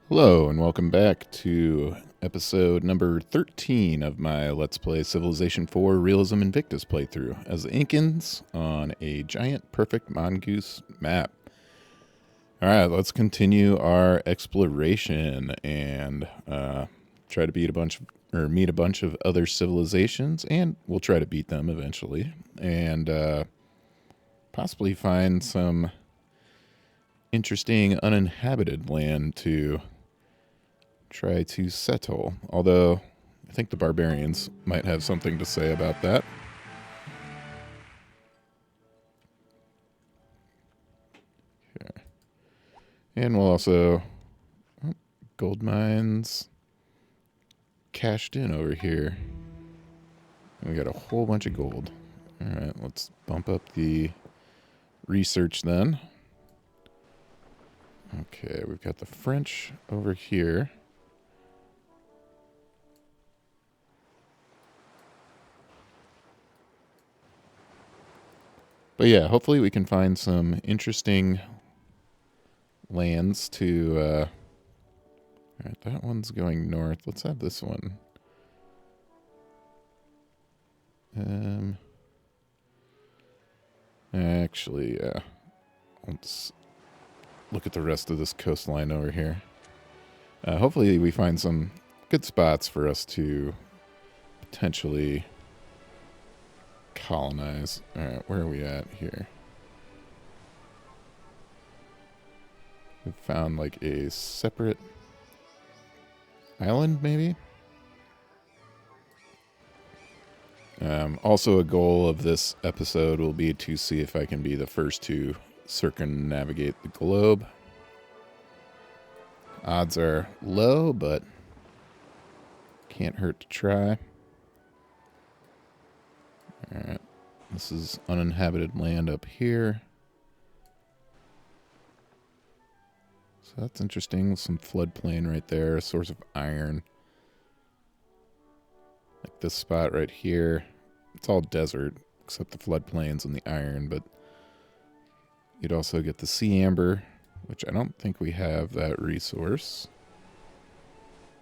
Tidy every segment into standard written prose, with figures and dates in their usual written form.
Hello, and welcome back to episode number 13 of my Let's Play Civilization 4 Realism Invictus playthrough as the Incans on a giant Perfect Mongoose map. Alright, let's continue our exploration and try to meet a bunch of other civilizations, and we'll try to beat them eventually, and possibly find some interesting uninhabited land to try to settle, although I think the barbarians might have something to say about that. Okay. And we'll also... gold mines cashed in over here. And we got a whole bunch of gold. Alright, let's bump up the research then. Okay, we've got the French over here. But yeah, hopefully we can find some interesting lands to... Alright, that one's going north. Let's have this one. Actually, let's look at the rest of this coastline over here. Hopefully we find some good spots for us to potentially colonize. Alright, where are we at here? We found like a separate island, maybe? Also, a goal of this episode will be to see if I can be the first to circumnavigate the globe. Odds are low, but can't hurt to try. Alright, this is uninhabited land up here. So that's interesting. Some floodplain right there, a source of iron. Like this spot right here. It's all desert, except the floodplains and the iron, but you'd also get the sea amber, which I don't think we have that resource.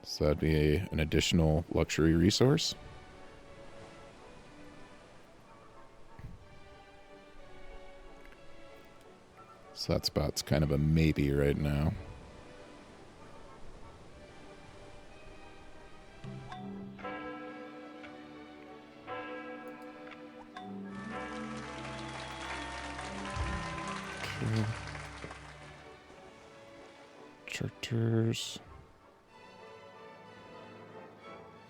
So that'd be an additional luxury resource. So that spot's kind of a maybe right now. Okay. Charters.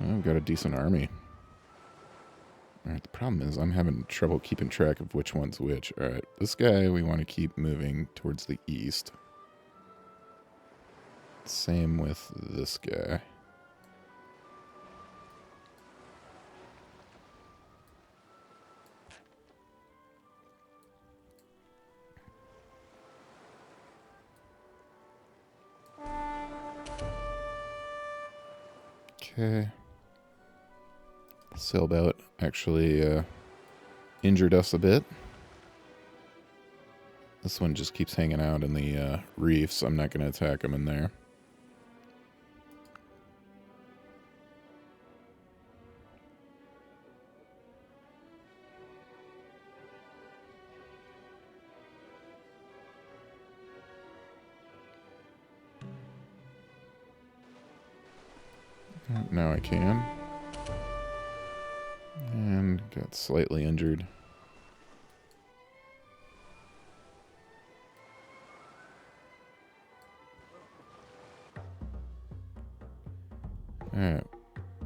Oh, I've got a decent army. Alright, the problem is I'm having trouble keeping track of which one's which. Alright, this guy we want to keep moving towards the east. Same with this guy. Okay. Sailboat actually injured us a bit. This one just keeps hanging out in the reef, so I'm not going to attack him in there. Now I can. And got slightly injured. Alright.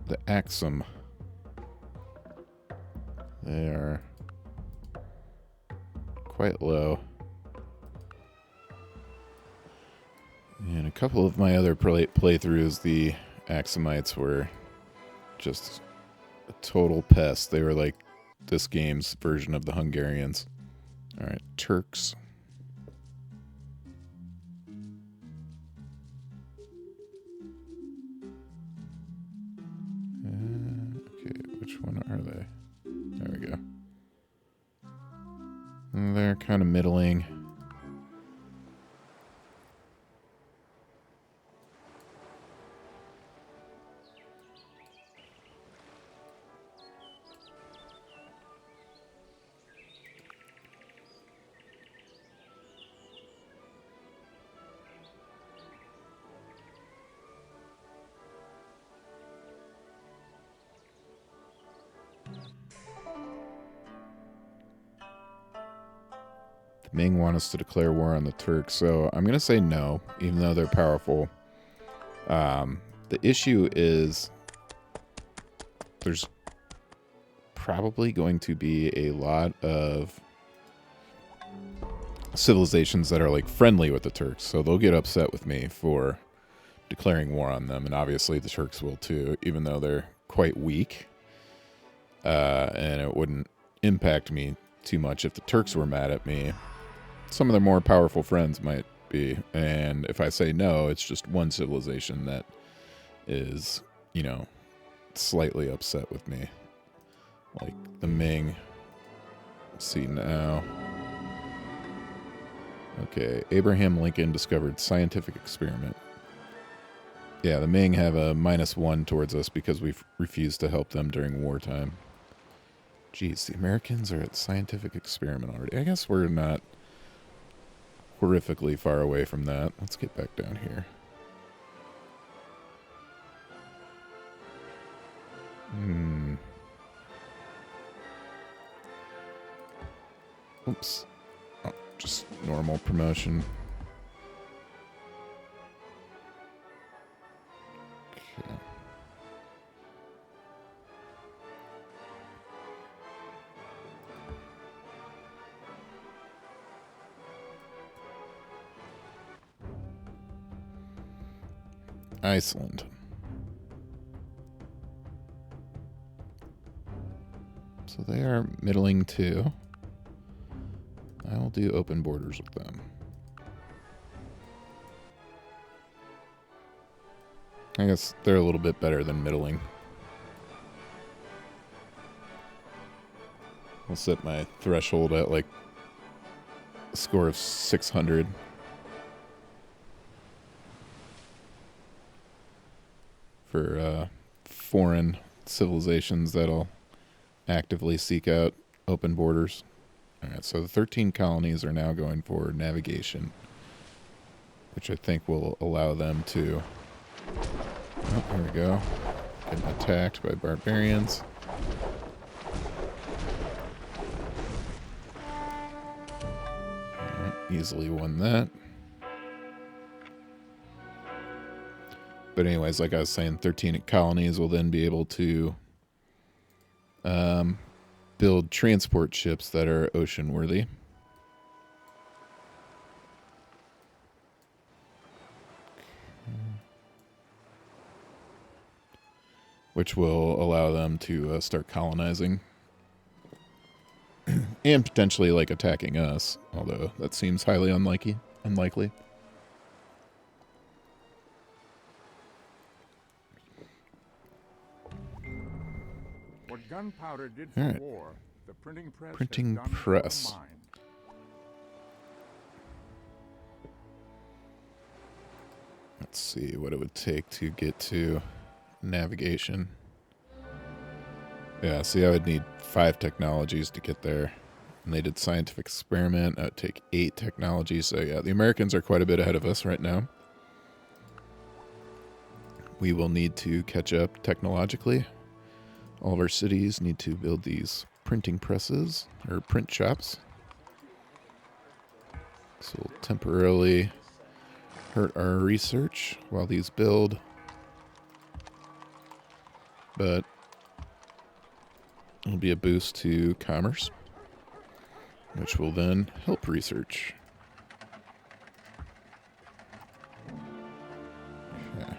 The Axum. They are quite low. In a couple of my other playthroughs, the Axumites were just a total pest. They were like this game's version of the Hungarians. Alright, Turks. Okay, which one are they? There we go. They're kind of middling. The Ming want us to declare war on the Turks, so I'm going to say no, even though they're powerful. The issue is there's probably going to be a lot of civilizations that are like friendly with the Turks, so they'll get upset with me for declaring war on them, and obviously the Turks will too, even though they're quite weak. And it wouldn't impact me too much if the Turks were mad at me. Some of their more powerful friends might be, and if I say no, it's just one civilization that is, you know, slightly upset with me. Like the Ming. Let's see now. Okay, Abraham Lincoln discovered scientific experiment. Yeah, the Ming have a -1 towards us because we've refused to help them during wartime. Geez, the Americans are at scientific experiment already. I guess we're not horrifically far away from that. Let's get back down here. Oops. Oh, just normal promotion. Okay. Iceland. So they are middling too. I will do open borders with them. I guess they're a little bit better than middling. I'll set my threshold at like a score of 600. For foreign civilizations that'll actively seek out open borders. Alright, so the 13 colonies are now going for navigation, which I think will allow them to... Oh, here we go. Getting attacked by barbarians. Alright, easily won that. But anyways, like I was saying, 13 colonies will then be able to build transport ships that are ocean-worthy. Which will allow them to start colonizing. And potentially, like, attacking us. Although, that seems highly unlikely. What gunpowder did for war, the printing press Printing has done press. for mine. Let's see what it would take to get to navigation. Yeah, see, I would need 5 technologies to get there. And they did scientific experiment. That would take 8 technologies. So yeah, the Americans are quite a bit ahead of us right now. We will need to catch up technologically. All of our cities need to build these printing presses, or print shops. So we'll temporarily hurt our research while these build. But it'll be a boost to commerce, which will then help research. Okay.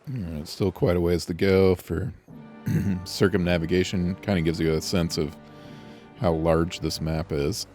Alright, still quite a ways to go for circumnavigation. Kind of gives you a sense of how large this map is.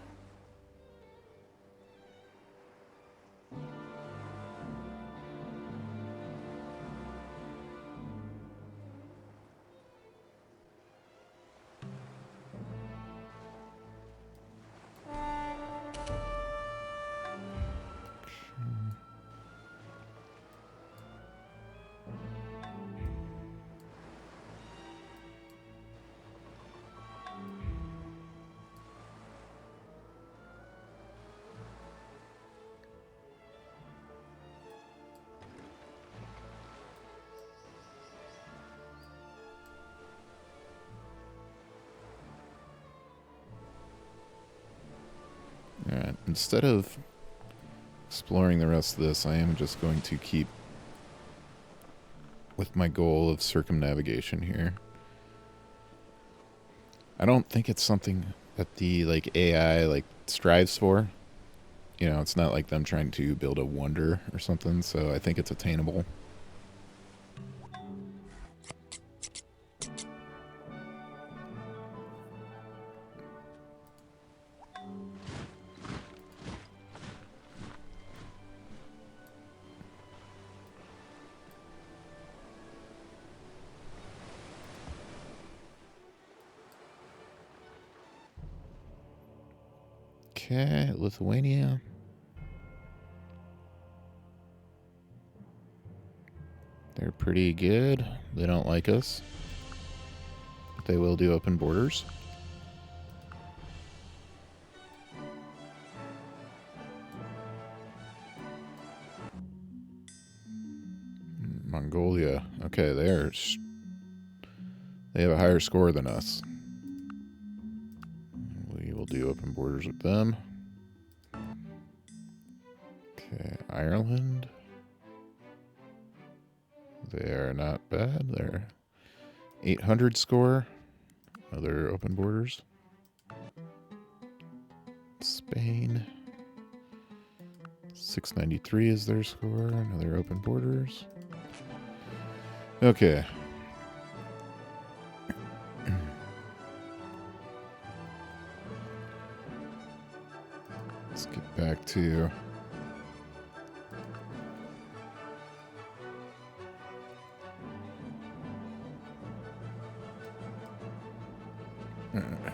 instead of exploring the rest of this, I am just going to keep with my goal of circumnavigation here. I don't think it's something that the AI strives for. You know, it's not like them trying to build a wonder or something, so I think it's attainable. Okay, Lithuania. They're pretty good. They don't like us. But they will do open borders. Mongolia. Okay, they have a higher score than us. We will do open borders with them. Okay, Ireland. They are not bad. They're 800 score. Other open borders. Spain. 693 is their score. Another open borders. Okay. Let's get back to...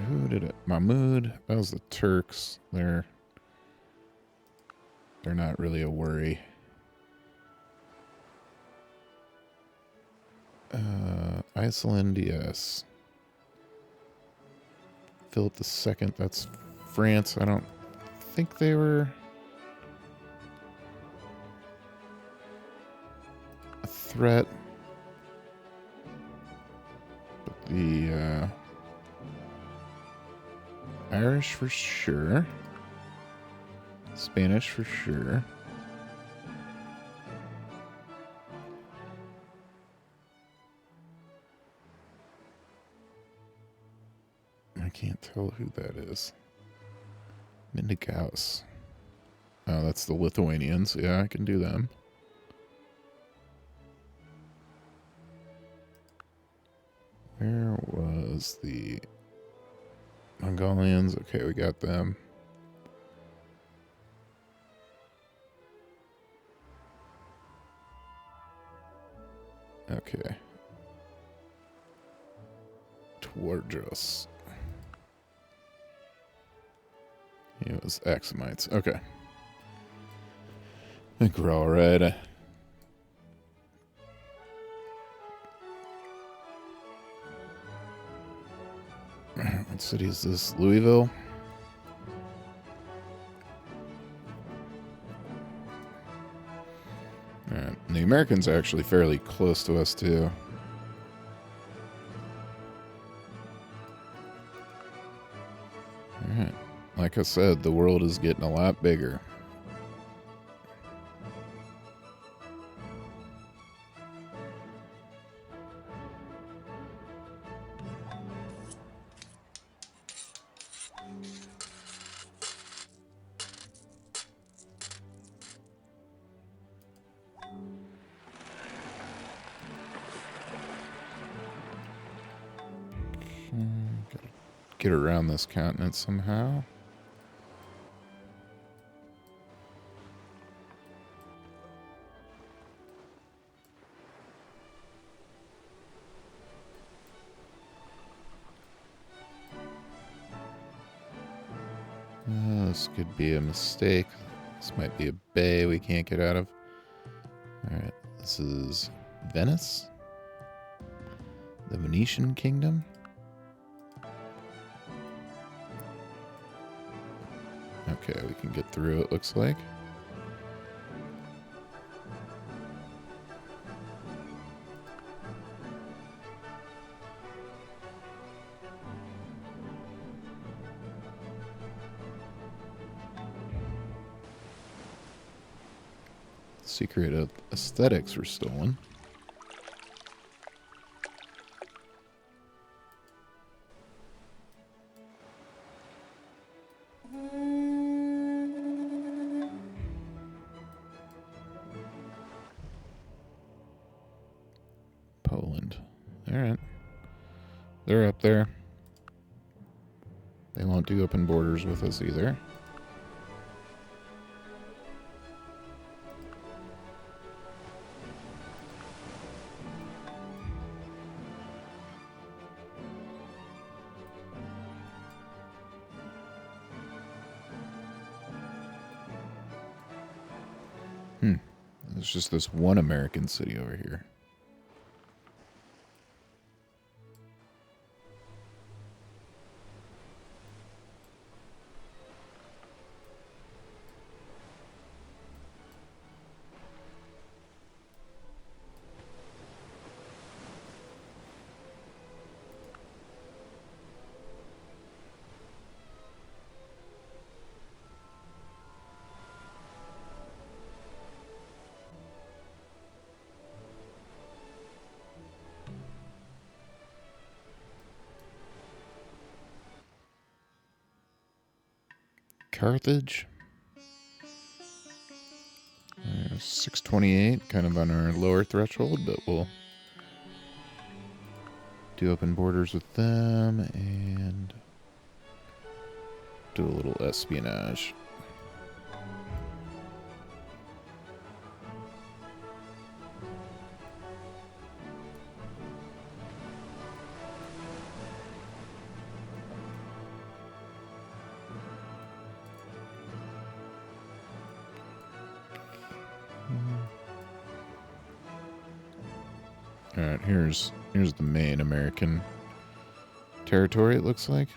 who did it? Mahmud. That was the Turks. They're not really a worry. Iceland, yes. Philip II, that's France. I don't think they were a threat. But the Irish for sure. Spanish for sure. I can't tell who that is. Mindagaus. Oh, that's the Lithuanians. Yeah, I can do them. Where was the Mongolians? Okay, we got them. Okay. Twardros. It was Axumites. Okay. I think we're all right. What city is this? Louisville? Alright. The Americans are actually fairly close to us, too. Alright. Like I said, the world is getting a lot bigger. Gotta get around this continent somehow. This could be a mistake. This might be a bay we can't get out of. Alright, this is Venice. The Venetian Kingdom. Okay, we can get through, it looks like. Secret of aesthetics were stolen. Poland. Alright. They're up there. They won't do open borders with us either. There's just this one American city over here. Carthage. 628, kind of on our lower threshold, but we'll do open borders with them and do a little espionage. Alright, here's the main American territory, it looks like.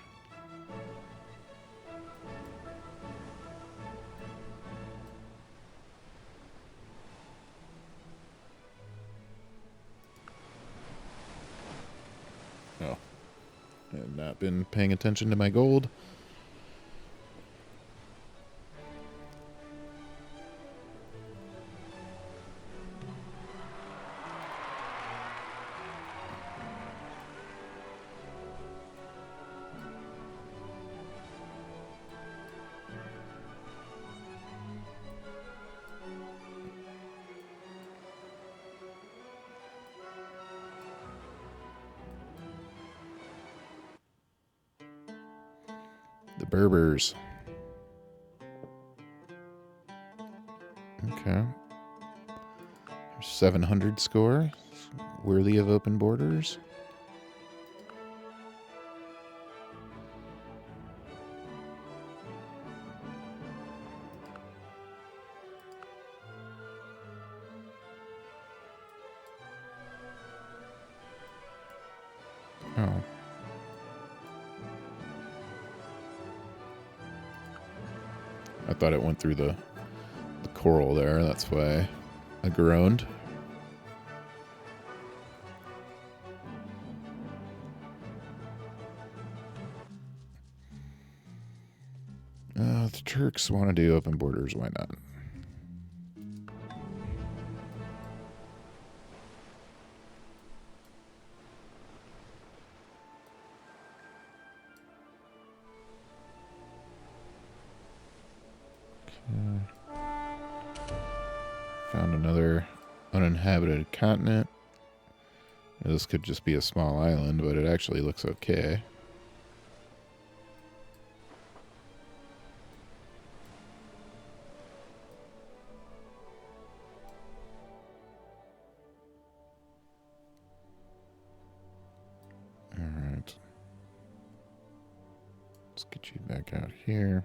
Oh. I have not been paying attention to my gold. The Berbers. Okay. 700 score. Worthy of open borders. Oh. I thought it went through the coral there. That's why I groaned. The Turks want to do open borders. Why not? Found another uninhabited continent. This could just be a small island, but it actually looks okay. Alright. Let's get you back out here.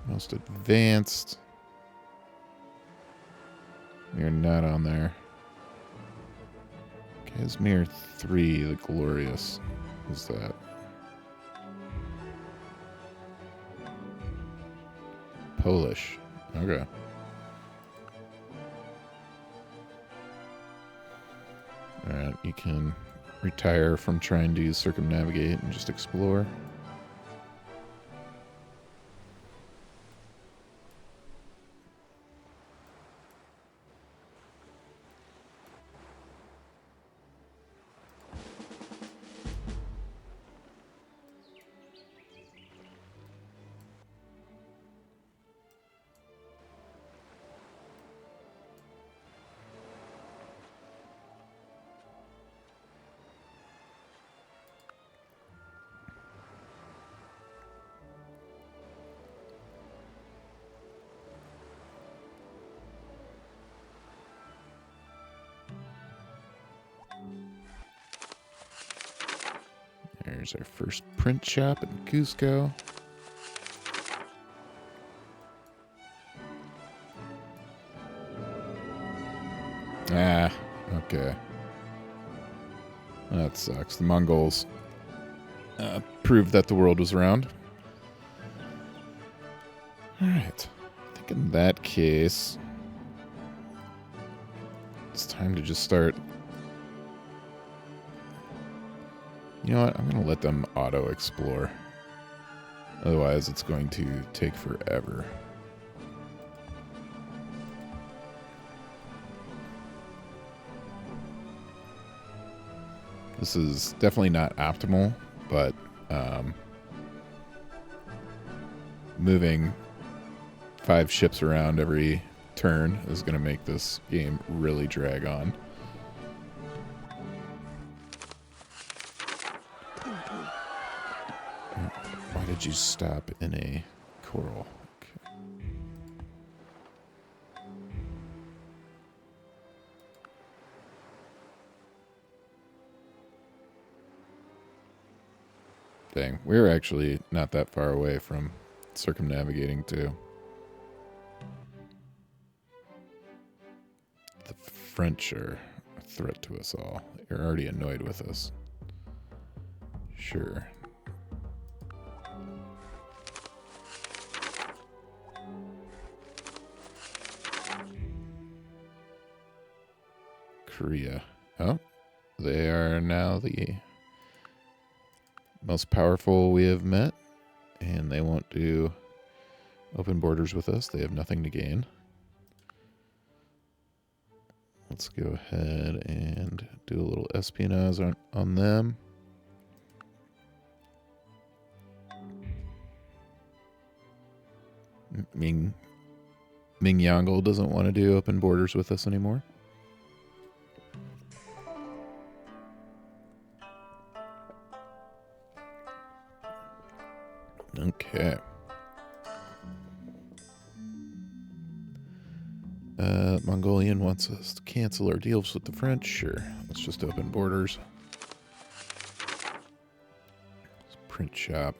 Most advanced. You're not on there. Casimir 3, the Glorious. Who's that? Polish. Okay. you can retire from trying to circumnavigate and just explore. There's our first print shop in Cusco. Ah, okay. That sucks. The Mongols proved that the world was round. Alright. I think in that case, it's time to just start. You know what? I'm going to let them auto-explore. Otherwise, it's going to take forever. This is definitely not optimal, but moving 5 ships around every turn is going to make this game really drag on. Why did you stop in a coral? Okay. Dang, we're actually not that far away from circumnavigating too. The French are a threat to us all. You're already annoyed with us. Sure. Korea. Oh, they are now the most powerful we have met, and they won't do open borders with us. They have nothing to gain. Let's go ahead and do a little espionage on them. Ming Yongle doesn't want to do open borders with us anymore. Okay. Mongolian wants us to cancel our deals with the French. Sure. Let's just open borders. Let's print shop.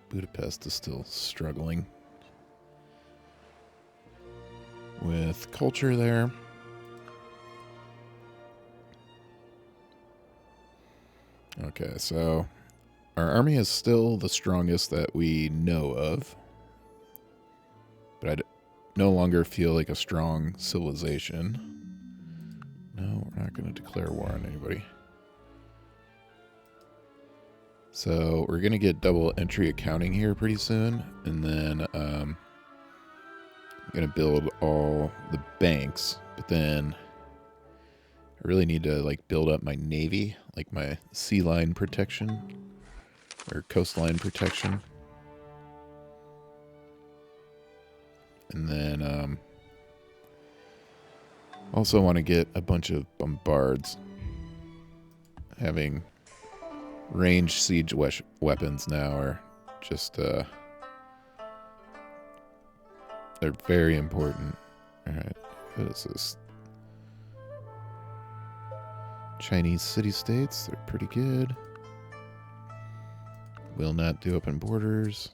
Budapest is still struggling with culture there. Okay, so our army is still the strongest that we know of, but I no longer feel like a strong civilization. No, we're not going to declare war on anybody. So we're going to get double entry accounting here pretty soon, and then I'm going to build all the banks, but then I really need to like build up my navy, like my sea line protection or coastline protection. And then also want to get a bunch of bombards. Having ranged siege weapons now are just they're very important. All right, what is this? Chinese city-states, they're pretty good. Will not do open borders.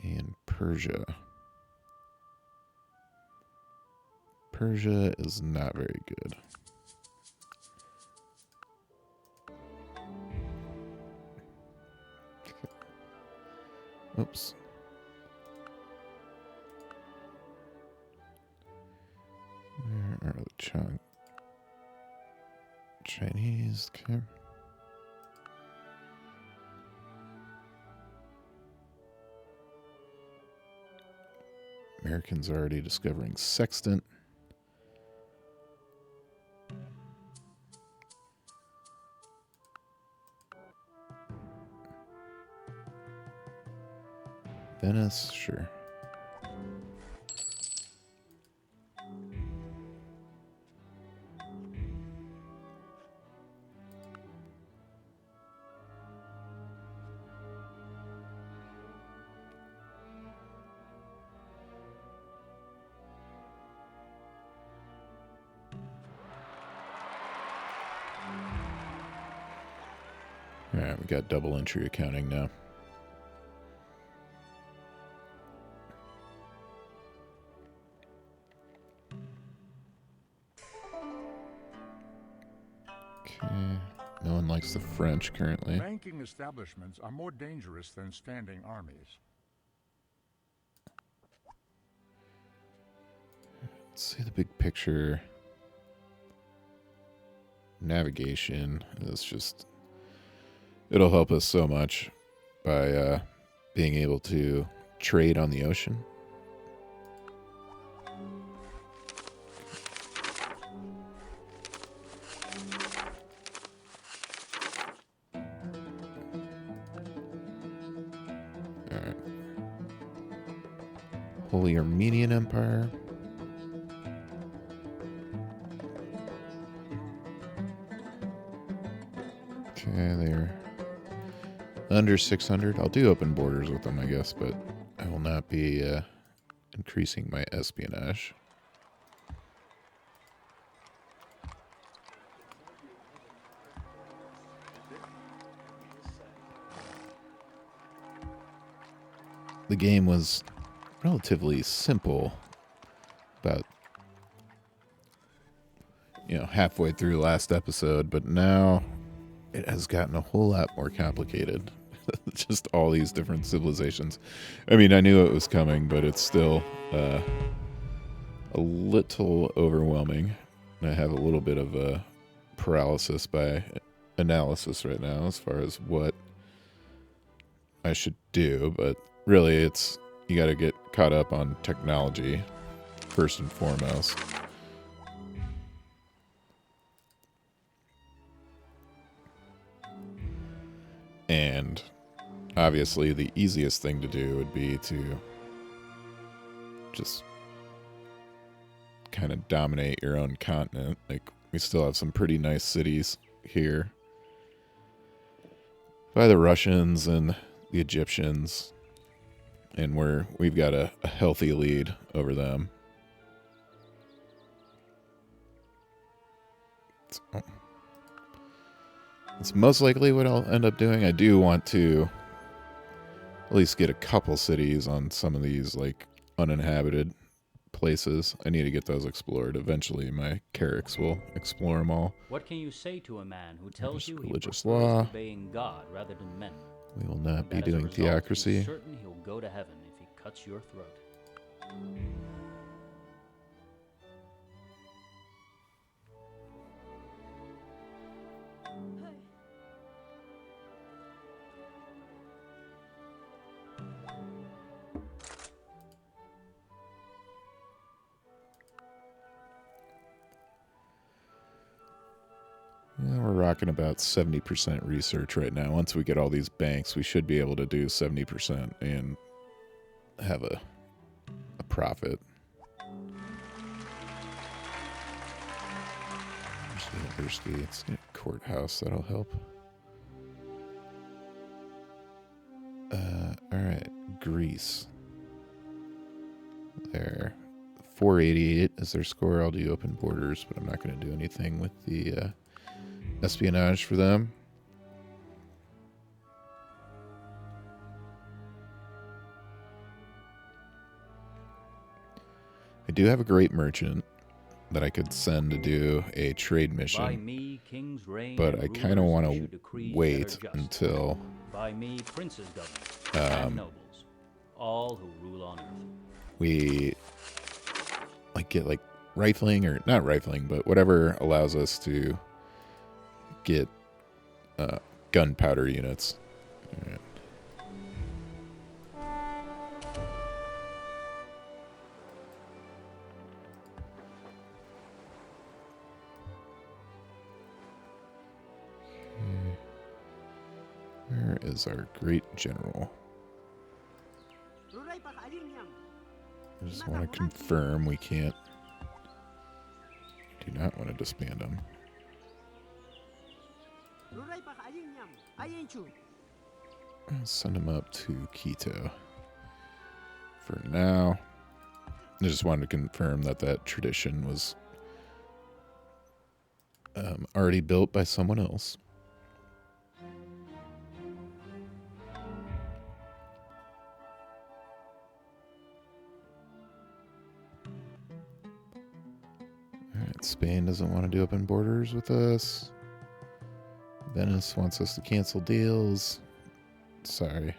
And Persia. Persia is not very good. Oops. Where are the Chinese? Okay. Americans already discovering sextant. Venice, sure. All right, we got double entry accounting now. Okay, no one likes the French currently. Banking establishments are more dangerous than standing armies. Let's see the big picture. Navigation is just... It'll help us so much by being able to trade on the ocean. Alright. Holy Armenian Empire. Okay, they're under 600. I'll do open borders with them, I guess, but I will not be increasing my espionage. The game was relatively simple about, halfway through last episode, but now it has gotten a whole lot more complicated. Just all these different civilizations. I mean, I knew it was coming, but it's still a little overwhelming. I have a little bit of a paralysis by analysis right now as far as what I should do, but really you got to get caught up on technology first and foremost. And obviously the easiest thing to do would be to just kind of dominate your own continent. Like, we still have some pretty nice cities here by the Russians and the Egyptians, and we've got a healthy lead over them. It's most likely what I'll end up doing. I do want to at least get a couple cities on some of these, like, uninhabited places. I need to get those explored. Eventually, my Carracks will explore them all. What can you say to a man who tells you religious he prefers law. obeying God rather than men? We will not be That as a doing result, theocracy. he's certain he'll go to heaven if he cuts your throat. Yeah, we're rocking about 70% research right now. Once we get all these banks, we should be able to do 70% and have a profit. There's the university. It's a courthouse. That'll help. All right, Greece. There. 488 is their score. I'll do open borders, but I'm not going to do anything with the espionage for them. I do have a great merchant that I could send to do a trade mission, By me, kings reign, but and I kind of rulers want issue to decrees that wait are just. until By me, princes govern, and nobles. all who rule on Earth. We get rifling, or not rifling, but whatever allows us to get gunpowder units. All right. Where is our great general? I just want to confirm we can't. Do not want to disband him. I'll send him up to Quito. For now, I just wanted to confirm that that tradition was already built by someone else. Alright, Spain doesn't want to do open borders with us. Venice wants us to cancel deals. Sorry.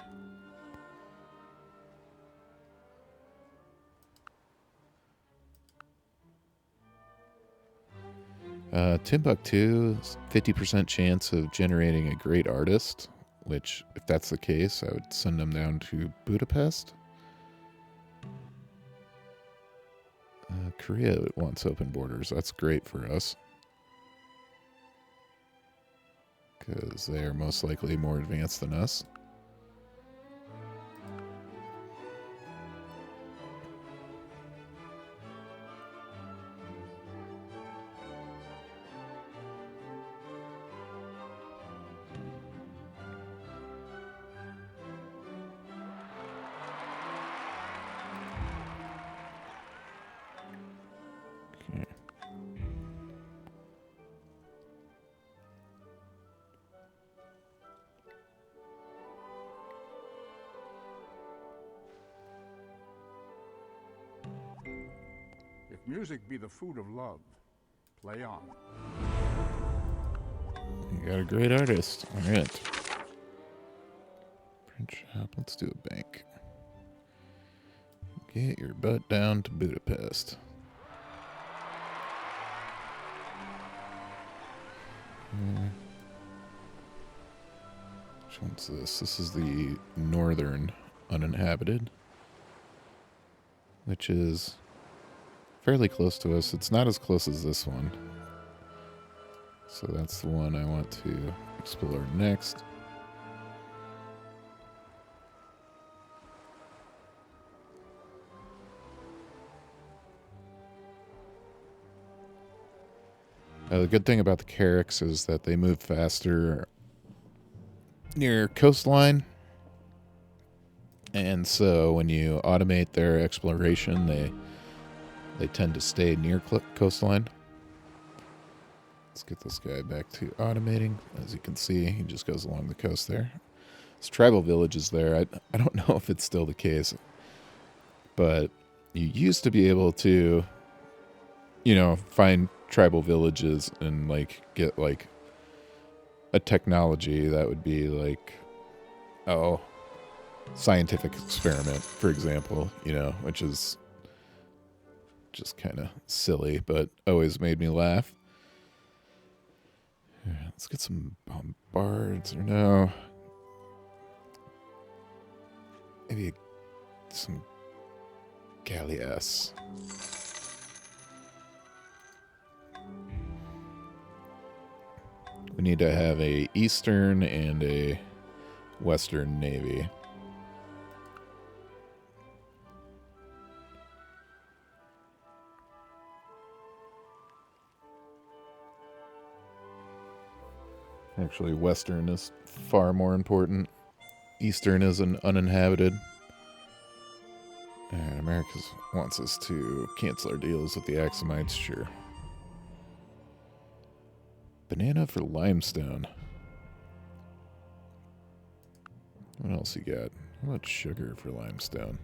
Timbuktu, 50% chance of generating a great artist, which, if that's the case, I would send them down to Budapest. Korea wants open borders. That's great for us, because they are most likely more advanced than us. If music be the food of love, play on. You got a great artist. All right. Print shop. Let's do a bank. Get your butt down to Budapest. Which one's this? This is the northern uninhabited, which is fairly close to us. It's not as close as this one. So that's the one I want to explore next. The good thing about the Carracks is that they move faster near coastline. And so when you automate their exploration, they tend to stay near coastline. Let's get this guy back to automating. As you can see, he just goes along the coast there. There's tribal villages there. I don't know if it's still the case, but you used to be able to, find tribal villages and get a technology that would be scientific experiment, for example, which is just kind of silly, but always made me laugh. Let's get some bombards, or no. Maybe some galleass. We need to have a Eastern and a Western Navy. Actually, Western is far more important. Eastern is an uninhabited. And America wants us to cancel our deals with the Axumites, sure. Banana for limestone. What else you got? How much sugar for limestone?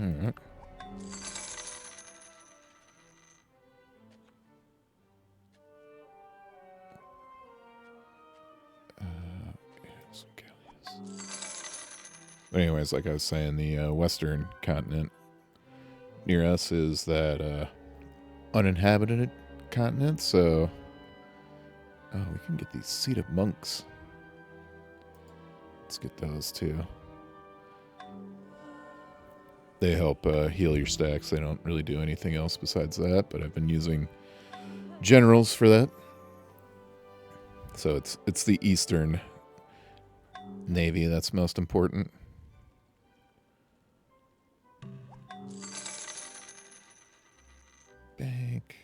Alright. But anyways, like I was saying, the western continent near us is that uninhabited continent, so we can get these seated monks. Let's get those too. They help heal your stacks. They don't really do anything else besides that, but I've been using generals for that. So it's the Eastern Navy that's most important. Bank.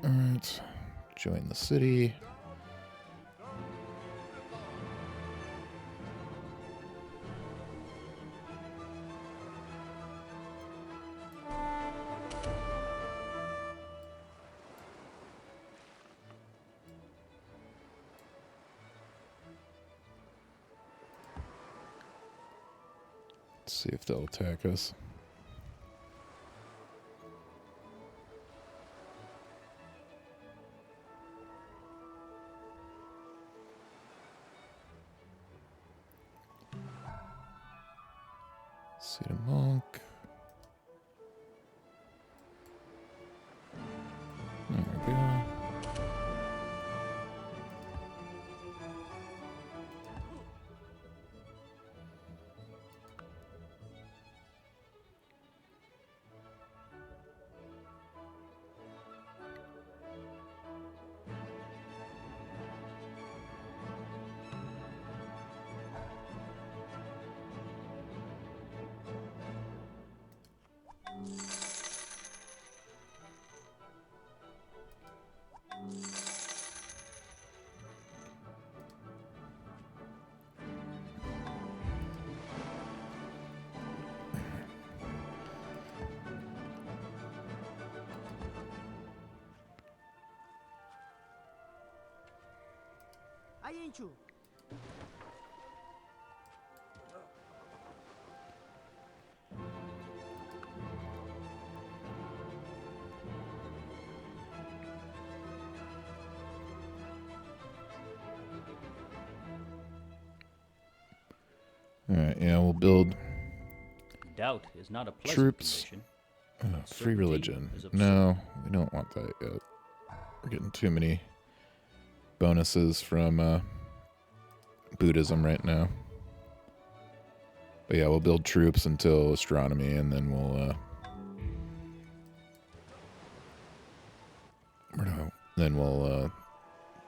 Alright, join the city. Let's see if they'll attack us. See the monk. There we go. I ain't you. Alright, yeah, we'll build Doubt is not a pleasant troops. condition. Free Certainty religion. is absurd. No, we don't want that yet. We're getting too many bonuses from Buddhism right now. But yeah, we'll build troops until astronomy, and then we'll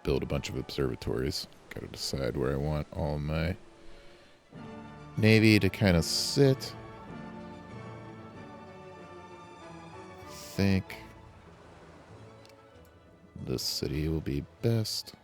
build a bunch of observatories. Got to decide where I want all of my navy to kind of sit. I think this city will be best.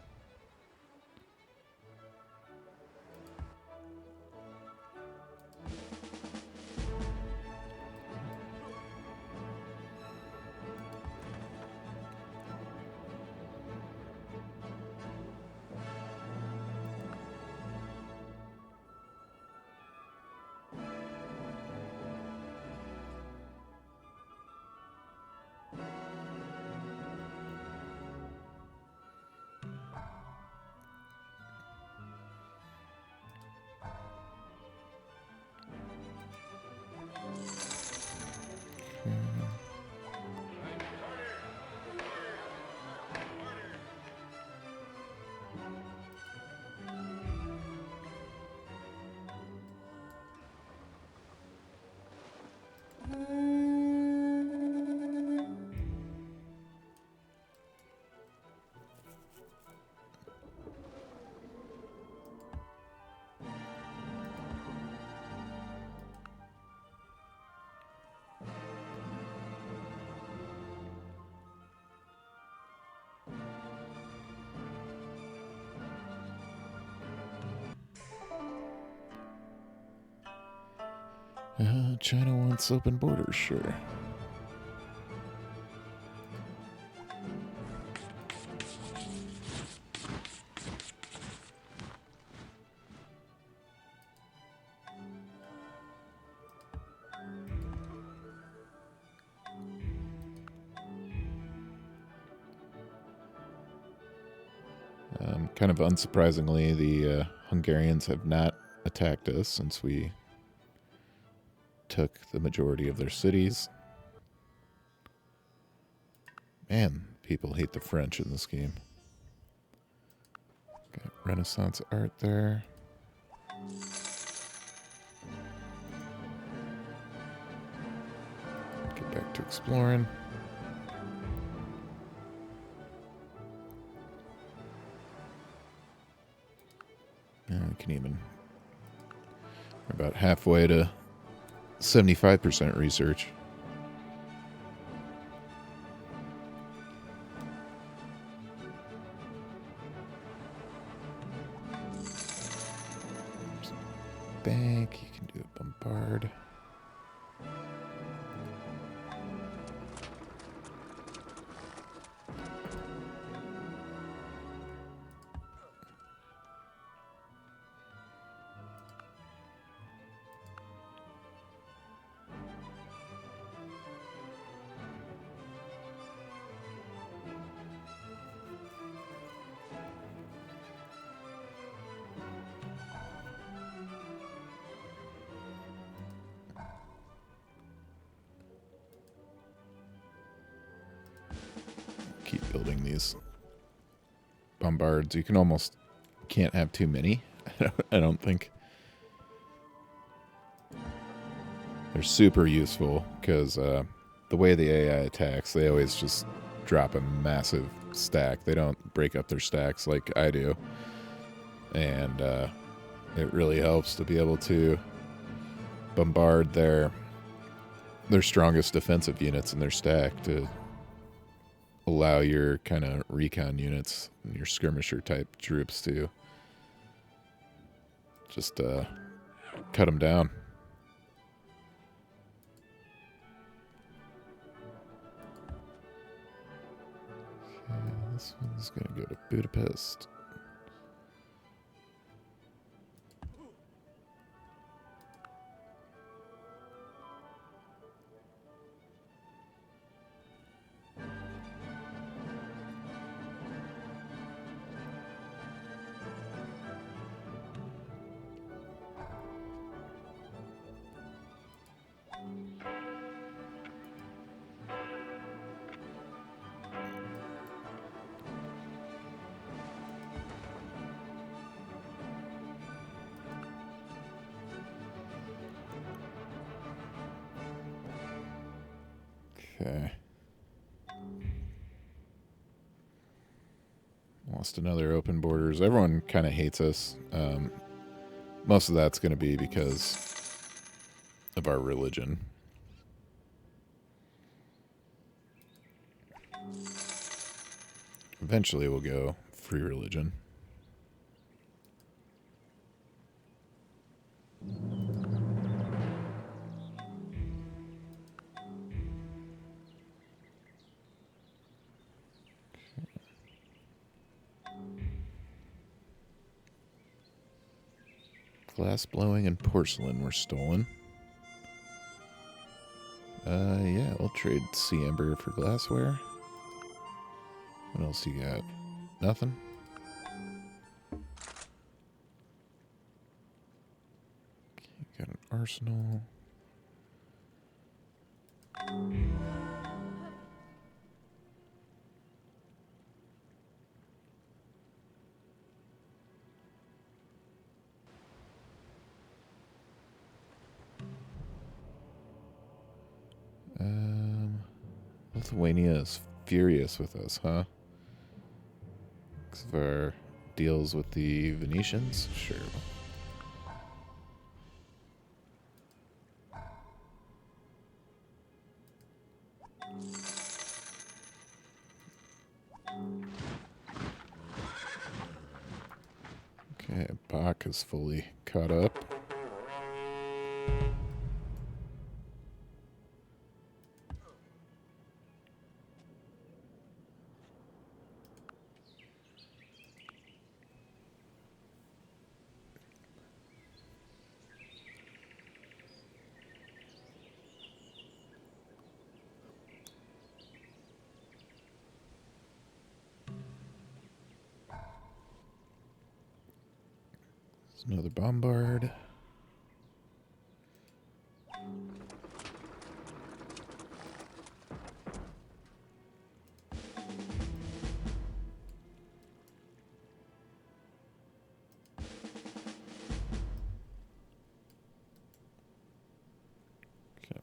China wants open borders, sure. Kind of unsurprisingly, the Hungarians have not attacked us since we took the majority of their cities. Man, people hate the French in this game. Got Renaissance art there. Get back to exploring. We can even... We're about halfway to 75% research. Bank, you can do a bombard. Keep building these bombards. You can almost can't have too many. I don't think. They're super useful because the way the AI attacks, they always just drop a massive stack. They don't break up their stacks like I do. And it really helps to be able to bombard their strongest defensive units in their stack to allow your kind of recon units and your skirmisher type troops to just cut them down. Okay, this one's going to go to Budapest. Okay. Lost another open borders. Everyone kind of hates us. Most of that's going to be because of our religion. Eventually we'll go free religion. Glass blowing and porcelain were stolen. Yeah, we'll trade sea ember for glassware. What else you got? Nothing? Okay, got an arsenal. Lithuania is furious with us, huh? Because of our deals with the Venetians? Sure. Okay, Bach is fully caught up. Another bombard. Okay.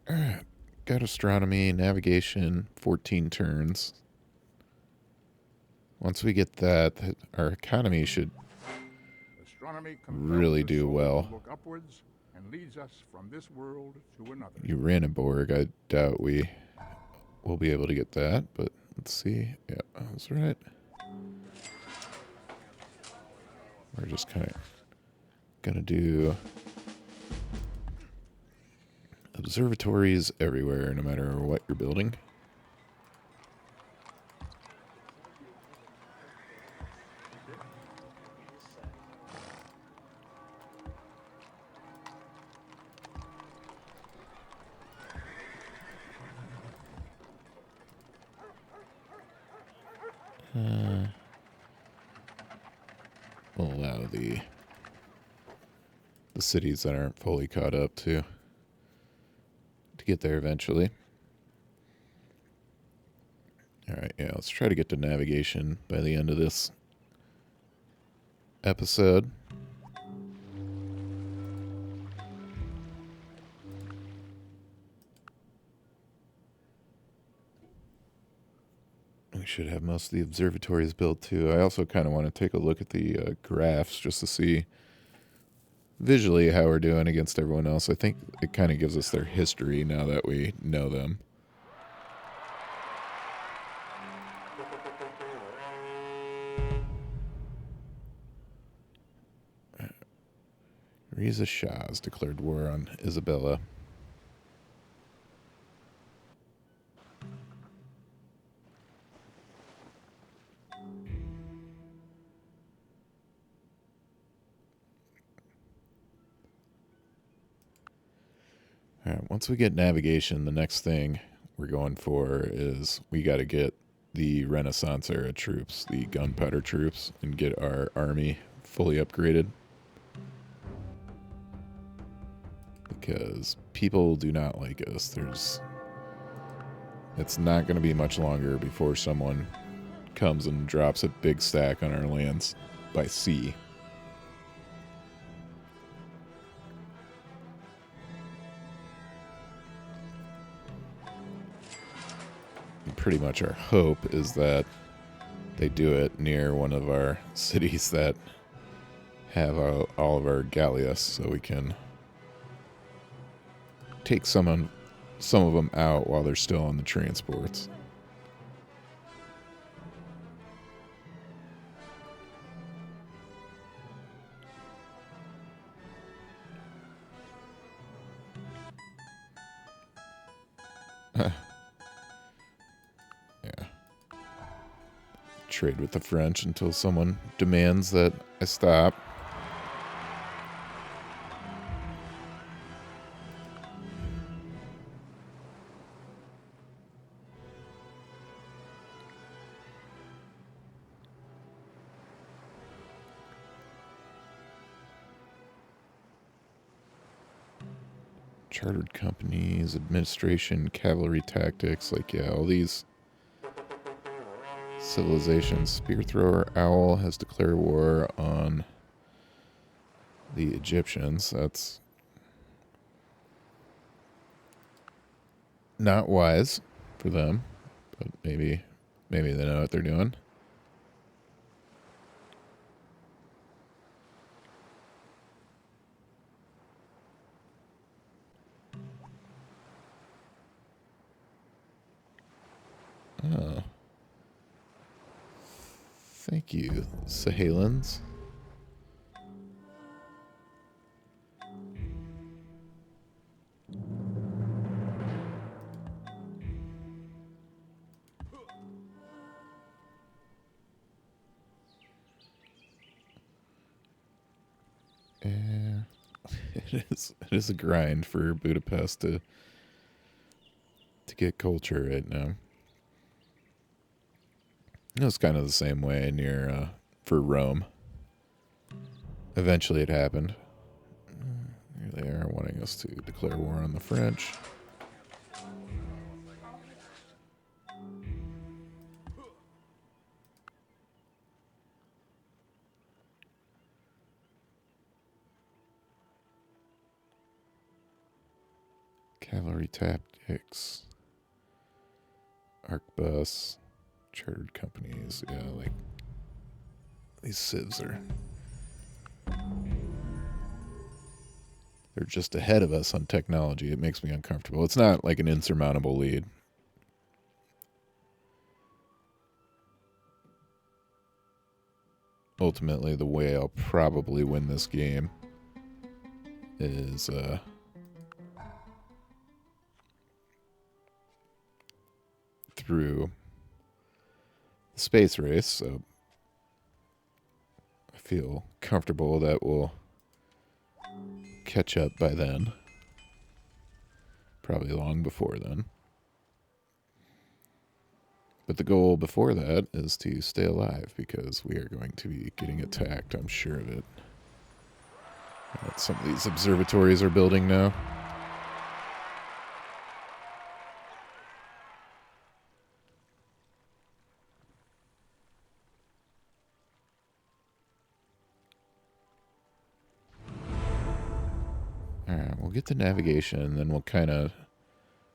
All right. Got astronomy, navigation, 14 turns. Once we get that, our economy should Astronomy really compels the do soul well. to look upwards and leads us from this world to another. Uraniborg, I doubt we will be able to get that, but let's see. Yeah, I was right. We're just kind of gonna do observatories everywhere, no matter what you're building. We'll allow the cities that aren't fully caught up to get there eventually. All right, yeah, let's try to get to navigation by the end of this episode. We should have most of the observatories built too. I also kind of want to take a look at the graphs just to see visually how we're doing against everyone else. I think it kind of gives us their history now that we know them. Riza Shah has declared war on Isabella. All right, once we get navigation, the next thing we're going for is we got to get the Renaissance era troops, the gunpowder troops, and get our army fully upgraded. Because people do not like us. It's not going to be much longer before someone comes and drops a big stack on our lands by sea. Pretty much our hope is that they do it near one of our cities that have all of our galleass, so we can take some of them out while they're still on the transports. Yeah. Trade with the French until someone demands that I stop. Chartered companies, administration, cavalry tactics, like, yeah, all these civilizations. Spear thrower owl has declared war on the Egyptians. That's not wise for them, but maybe they know what they're doing. Oh. Thank you, Sahelans. Yeah. It is a grind for Budapest to to get culture right now. It was kind of the same way near for Rome. Eventually it happened. Here they are wanting us to declare war on the French. Cavalry tactics. Arquebus. Chartered companies. Yeah, like these civs are... They're just ahead of us on technology. It makes me uncomfortable. It's not like an insurmountable lead. Ultimately, the way I'll probably win this game is through the space race, so I feel comfortable that we'll catch up by then. Probably long before then. But the goal before that is to stay alive, because we are going to be getting attacked, I'm sure of it. Some of these observatories are building now. Alright, we'll get to navigation, and then we'll kind of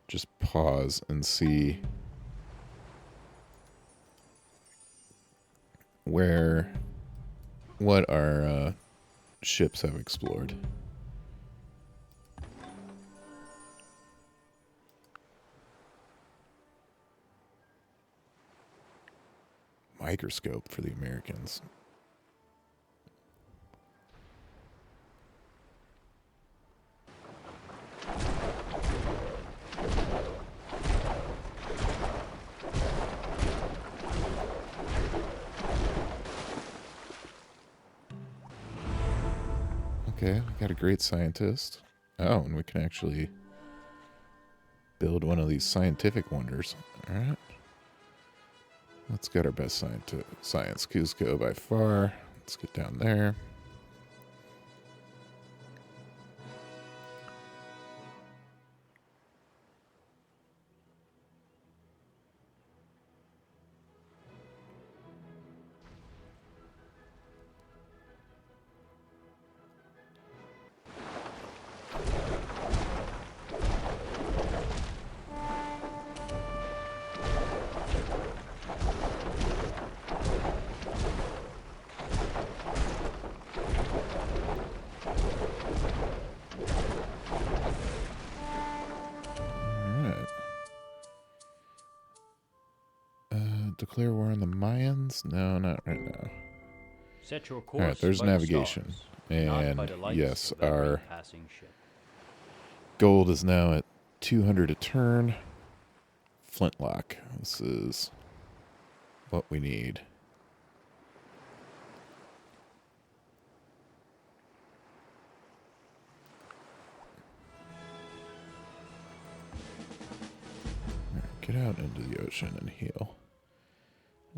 just pause and see what our ships have explored. Microscope for the Americans. Okay, we got a great scientist. Oh, and we can actually build one of these scientific wonders. All right. Let's get our best science. Cusco by far. Let's get down there. Declare war on the Mayans? No, not right now. Set your course. All right, there's by the navigation. stars, not And by the lights yes, of every our passing ship. gold is now at 200 a turn. Flintlock. This is what we need. Get out into the ocean and heal.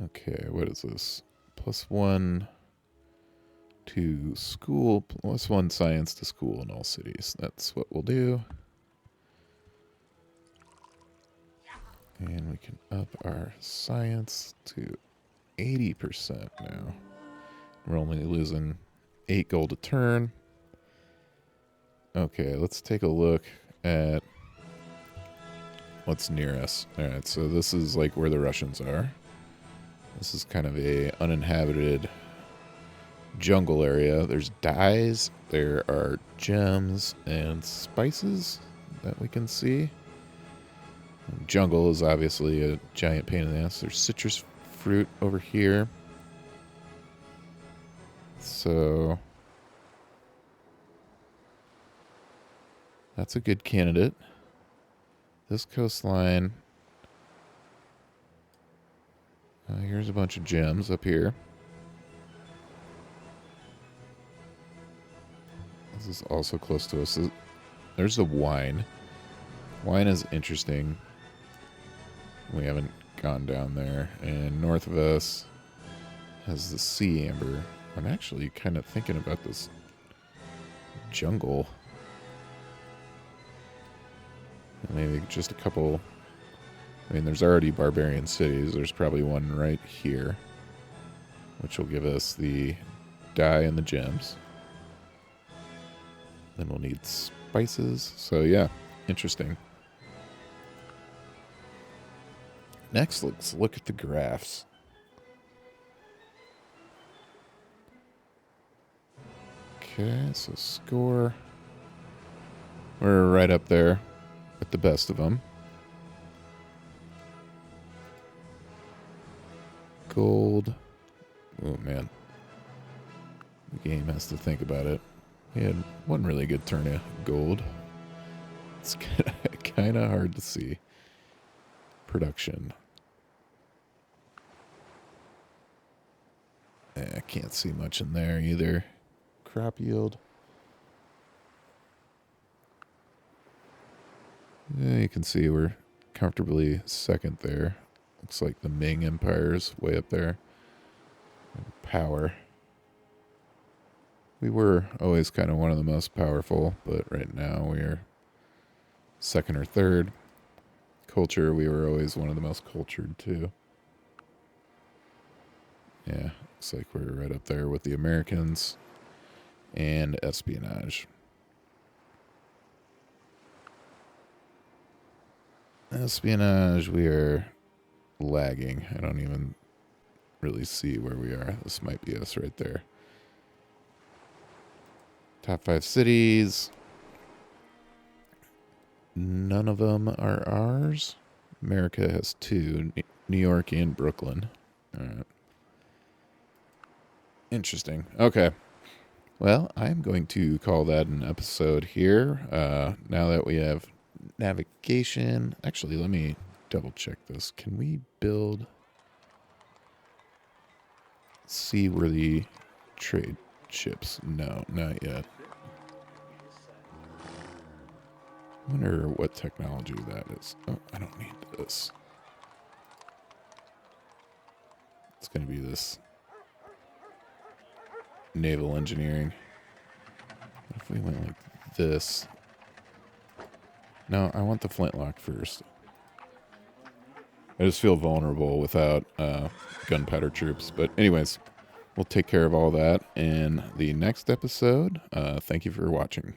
Okay, what is this? +1 to school, +1 science to school in all cities. That's what we'll do. And we can up our science to 80% now. We're only losing 8 gold a turn. Okay, let's take a look at what's near us. Alright, so this is like where the Russians are. This is kind of a uninhabited jungle area. There's dyes, there are gems and spices that we can see. Jungle is obviously a giant pain in the ass. There's citrus fruit over here. So that's a good candidate. This coastline. Here's a bunch of gems up here. This is also close to us. There's the wine. Wine is interesting We haven't gone down there. And north of us has the sea amber. I'm actually kind of thinking about this jungle. Maybe just a couple. I mean, there's already barbarian cities. There's probably one right here, which will give us the dye and the gems. Then we'll need spices. So yeah, interesting. Next, let's look at the graphs. Okay, so score. We're right up there with the best of them. Gold. Oh, man. The game has to think about it. We had one really good turn of gold. It's kind of hard to see. Production. I can't see much in there either. Crop yield. Yeah, you can see we're comfortably second there. Looks like the Ming Empire's way up there. And power. We were always kind of one of the most powerful, but right now we're second or third. Culture, we were always one of the most cultured too. Yeah, looks like we're right up there with the Americans. And espionage. Espionage, we are lagging. I don't even really see where we are. This might be us right there. Top 5 cities. None of them are ours. America has 2, New York and Brooklyn. All right. Interesting. Okay. Well, I'm going to call that an episode here. Now that we have navigation. Actually, let me double check this. Can we build seaworthy trade ships? No, not yet. I wonder what technology that is. Oh, I don't need this. It's going to be this naval engineering. What if we went like this? No, I want the flintlock first. I just feel vulnerable without gunpowder troops. But anyways, we'll take care of all that in the next episode. Thank you for watching.